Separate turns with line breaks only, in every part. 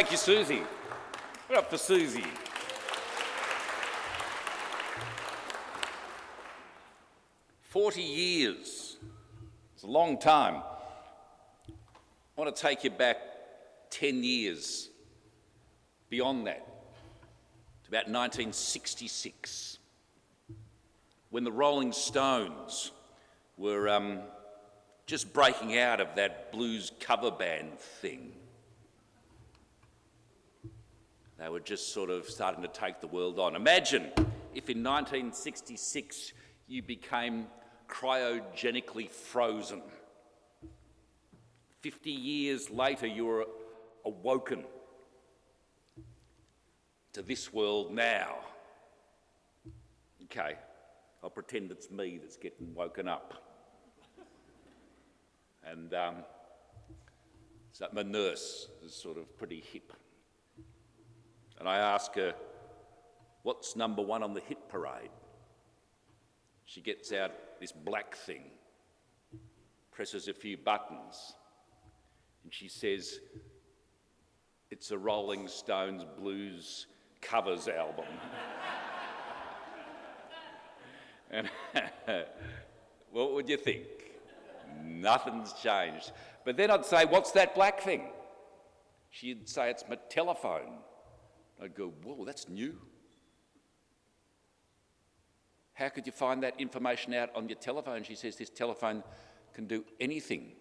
Thank you, Susie. Put up for Susie. "40 years. It's a long time. I want to take you back 10 years beyond that, to about 1966, when the Rolling Stones were just breaking out of that blues cover band thing. They were just sort of starting to take the world on. Imagine if in 1966 you became cryogenically frozen. 50 years later you were awoken to this world now. Okay, I'll pretend it's me that's getting woken up. And so my nurse is sort of pretty hip. And I ask her, "What's number one on the hit parade?" She gets out this black thing, presses a few buttons, and she says, "It's a Rolling Stones blues covers album." And what would you think? Nothing's changed. But then I'd say, "What's that black thing?" She'd say, "It's my telephone." I'd go, "Whoa, that's new. How could you find that information out on your telephone?" She says, "This telephone can do anything."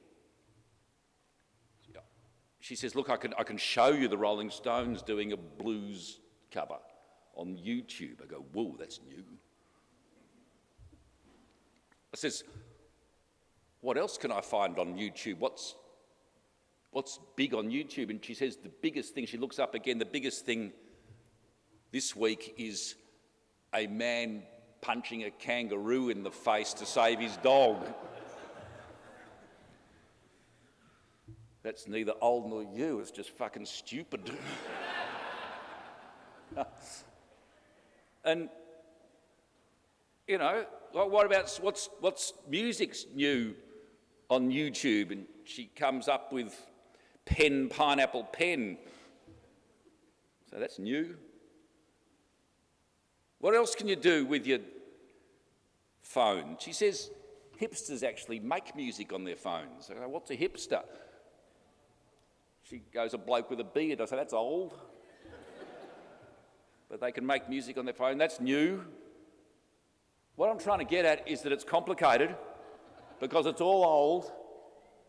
She says, "Look, I can show you the Rolling Stones doing a blues cover on YouTube." I go, "Whoa, that's new." I says, "What else can I find on YouTube? What's big on YouTube?" And she says the biggest thing, she looks up again, the biggest thing this week is a man punching a kangaroo in the face to save his dog. That's neither old nor you, it's just fucking stupid. And, you know, what about what's music's new on YouTube? And she comes up with pineapple pen. So that's new. What else can you do with your phone? She says hipsters actually make music on their phones. I go, "What's a hipster?" She goes, "A bloke with a beard." I say, "That's old." But they can make music on their phone. That's new. What I'm trying to get at is that it's complicated because it's all old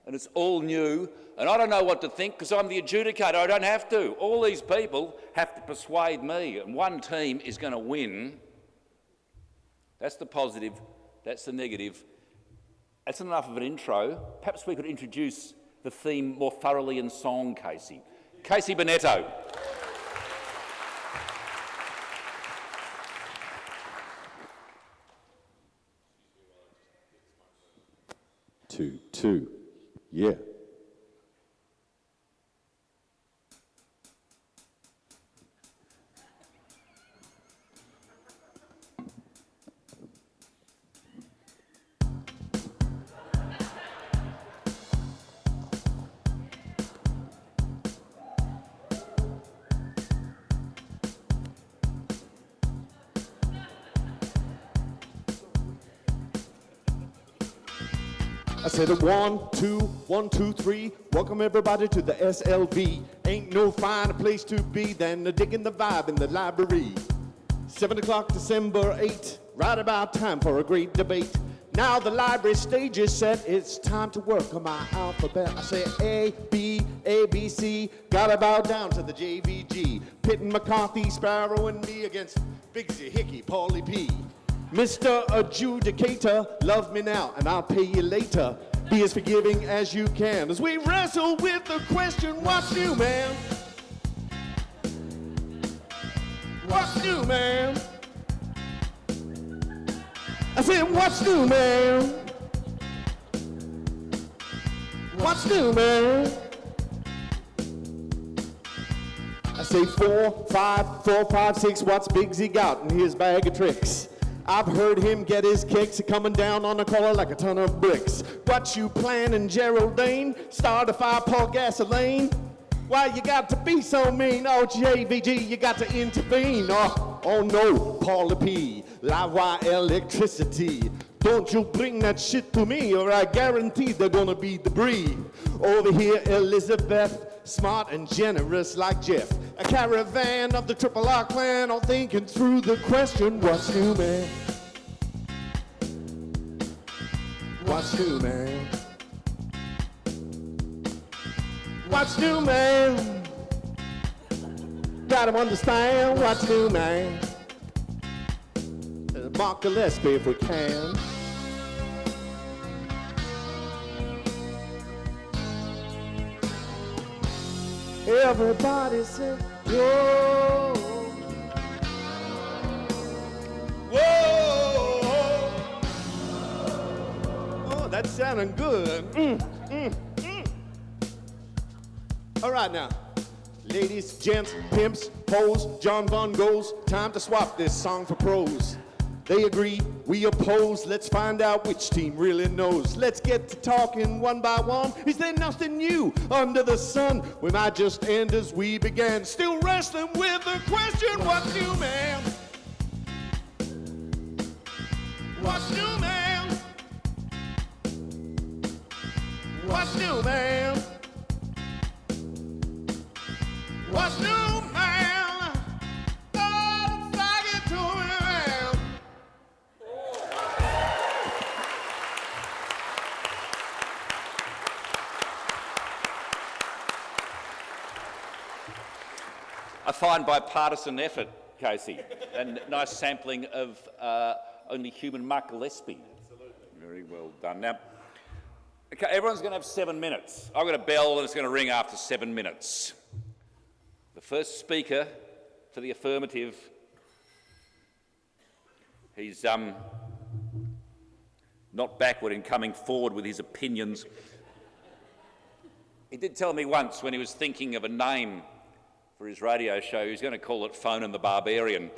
and it's all new, and I don't know what to think because I'm the adjudicator. I don't have to. All these people have to persuade me, and one team is going to win. That's the positive, that's the negative. That's enough of an intro. Perhaps we could introduce the theme more thoroughly in song, Casey. Casey Bennetto.
Two. Yeah. I said a 1, 2, 3. Welcome everybody to the SLV. Ain't no finer place to be than digging the vibe in the library. 7 o'clock, December 8. Right about time for a great debate. Now the library stage is set. It's time to work on my alphabet. I say A, B, C. Gotta bow down to the JVG. Pitting McCarthy, Sparrow, and me against Bigsy, Hickey, Pauly P. Mr. Adjudicator, love me now and I'll pay you later. Be as forgiving as you can as we wrestle with the question, what's new, man? What's new, man? I said, what's new, man? What's new, man? I say 4, 5, 6, what's Bigsy got in his bag of tricks? I've heard him get his kicks coming down on the collar like a ton of bricks. What you planning, Geraldine? Start a fire, pour gasoline? Why you got to be so mean? Oh, JVG, you got to intervene. Oh no, Pauly P, live wire electricity. Don't you bring that shit to me, or I guarantee there's gonna be debris. Over here, Elizabeth, smart and generous like Jeff. A caravan of the Triple R clan, all thinking through the question, what's new, man? What's new, man? What's new, man? Gotta understand what's new, man. Mark Gillespie if we can. Everybody say, whoa. Whoa. Oh, that's sounding good. All right now. Ladies, gents, pimps, hoes, Jon Von Goes, time to swap this song for prose. They agree, we oppose, let's find out which team really knows. Let's get to talking one by one. Is there nothing new under the sun? We might just end as we began, still wrestling with the question, what's new, man? What's new, man? What's new, man? What's new, man? Oh, fuck it to me, man.
A fine bipartisan effort, Casey, and nice sampling of only human Mark Gillespie. Absolutely. Very well done. Now, okay, everyone's going to have 7 minutes. I've got a bell and it's going to ring after 7 minutes. The first speaker for the Affirmative, he's not backward in coming forward with his opinions. He did tell me once when he was thinking of a name for his radio show, he was going to call it Phone and the Barbarian.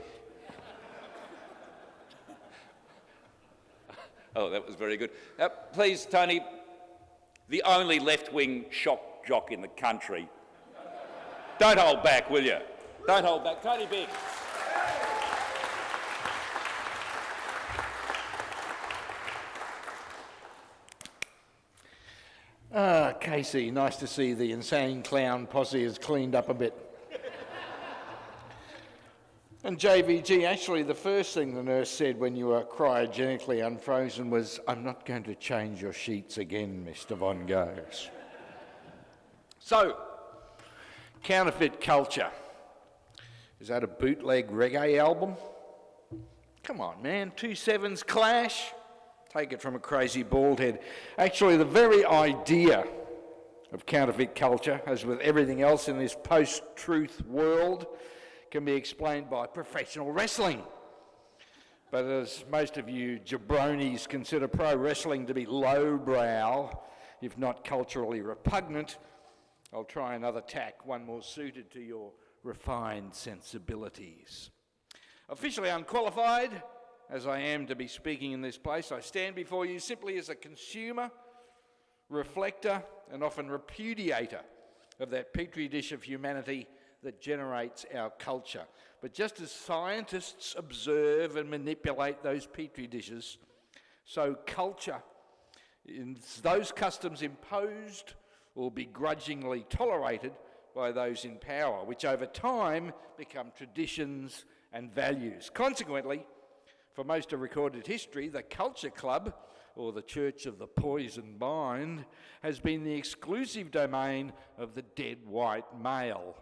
Oh, that was very good. Please, Tony, the only left-wing shock jock in the country. Don't hold back, will you? Don't hold back. Tony Biggs.
Casey, nice to see the insane clown posse has cleaned up a bit. And JVG, actually the first thing the nurse said when you were cryogenically unfrozen was, "I'm not going to change your sheets again, Mr. Von Goes." So, Counterfeit culture. Is that a bootleg reggae album? Come on, man, 2 sevens clash? Take it from a crazy bald head. Actually, the very idea of counterfeit culture, as with everything else in this post-truth world, can be explained by professional wrestling. But as most of you jabronis consider pro wrestling to be lowbrow, if not culturally repugnant, I'll try another tack, one more suited to your refined sensibilities. Officially unqualified, as I am to be speaking in this place, I stand before you simply as a consumer, reflector, and often repudiator of that petri dish of humanity that generates our culture. But just as scientists observe and manipulate those petri dishes, so culture, those customs imposed or begrudgingly tolerated by those in power, which over time become traditions and values. Consequently, for most of recorded history, the culture club, or the Church of the Poisoned Mind, has been the exclusive domain of the dead white male.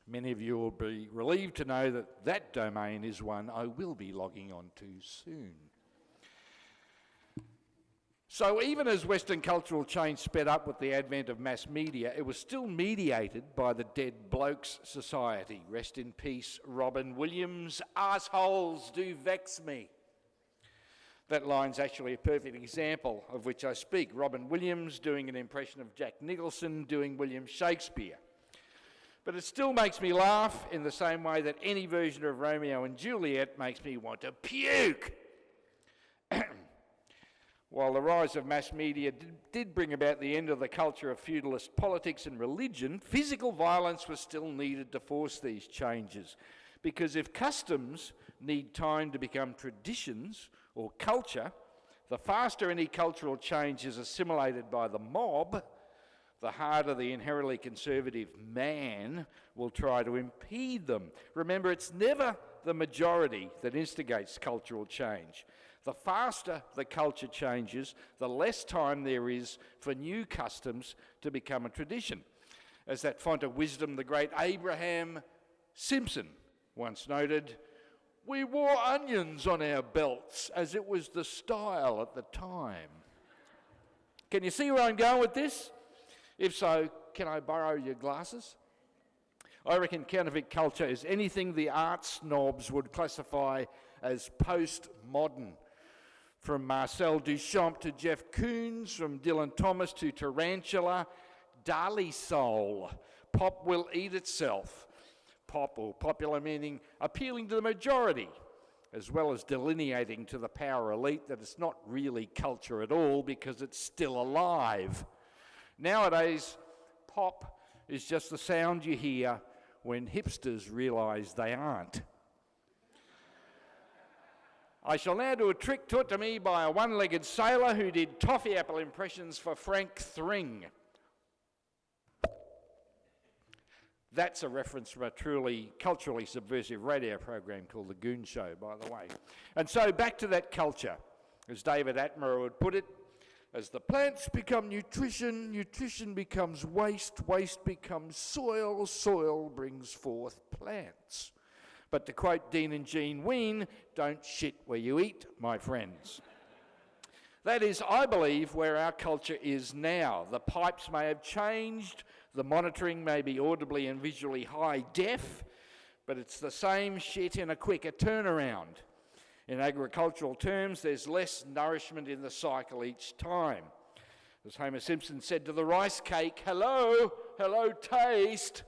Many of you will be relieved to know that that domain is one I will be logging on to soon. So even as Western cultural change sped up with the advent of mass media, it was still mediated by the Dead Blokes Society. Rest in peace, Robin Williams. Arseholes do vex me. That line's actually a perfect example of which I speak. Robin Williams doing an impression of Jack Nicholson doing William Shakespeare. But it still makes me laugh in the same way that any version of Romeo and Juliet makes me want to puke. While the rise of mass media did bring about the end of the culture of feudalist politics and religion, physical violence was still needed to force these changes. Because if customs need time to become traditions or culture, the faster any cultural change is assimilated by the mob, the harder the inherently conservative man will try to impede them. Remember, it's never the majority that instigates cultural change. The faster the culture changes, the less time there is for new customs to become a tradition. As that font of wisdom, the great Abraham Simpson once noted, "We wore onions on our belts as it was the style at the time." Can you see where I'm going with this? If so, can I borrow your glasses? I reckon counterfeit culture is anything the art snobs would classify as postmodern. From Marcel Duchamp to Jeff Koons, from Dylan Thomas to Tarantula, Dali Soul, pop will eat itself. Pop, or popular, meaning appealing to the majority, as well as delineating to the power elite that it's not really culture at all because it's still alive. Nowadays, pop is just the sound you hear when hipsters realise they aren't. I shall now do a trick taught to me by a one-legged sailor who did toffee apple impressions for Frank Thring. That's a reference from a truly culturally subversive radio program called The Goon Show, by the way. And so back to that culture. As David Attenborough would put it, as the plants become nutrition, nutrition becomes waste, waste becomes soil, soil brings forth plants. But to quote Dean and Jean Ween, don't shit where you eat, my friends. That is, I believe, where our culture is now. The pipes may have changed, the monitoring may be audibly and visually high def, but it's the same shit in a quicker turnaround. In agricultural terms, there's less nourishment in the cycle each time. As Homer Simpson said to the rice cake, hello, hello, taste.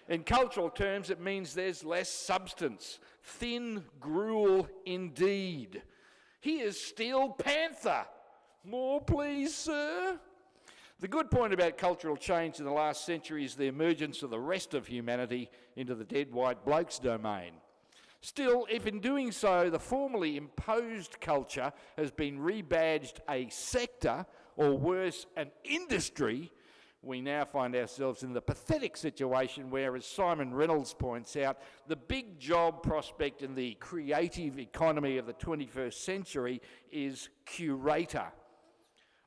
In cultural terms, it means there's less substance. Thin gruel indeed. Here's Steel Panther. More, please, sir? The good point about cultural change in the last century is the emergence of the rest of humanity into the dead white blokes domain. Still, if in doing so the formerly imposed culture has been rebadged a sector, or worse, an industry, we now find ourselves in the pathetic situation where, as Simon Reynolds points out, the big job prospect in the creative economy of the 21st century is curator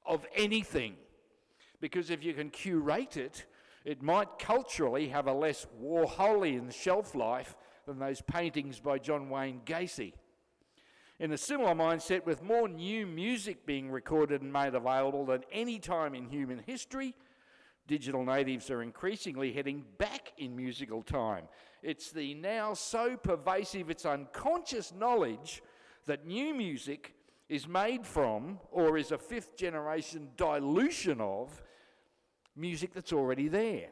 of anything. Because if you can curate it, it might culturally have a less Warholian shelf life than those paintings by John Wayne Gacy. In a similar mindset, with more new music being recorded and made available than any time in human history, digital natives are increasingly heading back in musical time. It's the now so pervasive it's unconscious knowledge that new music is made from, or is a fifth generation dilution of, music that's already there.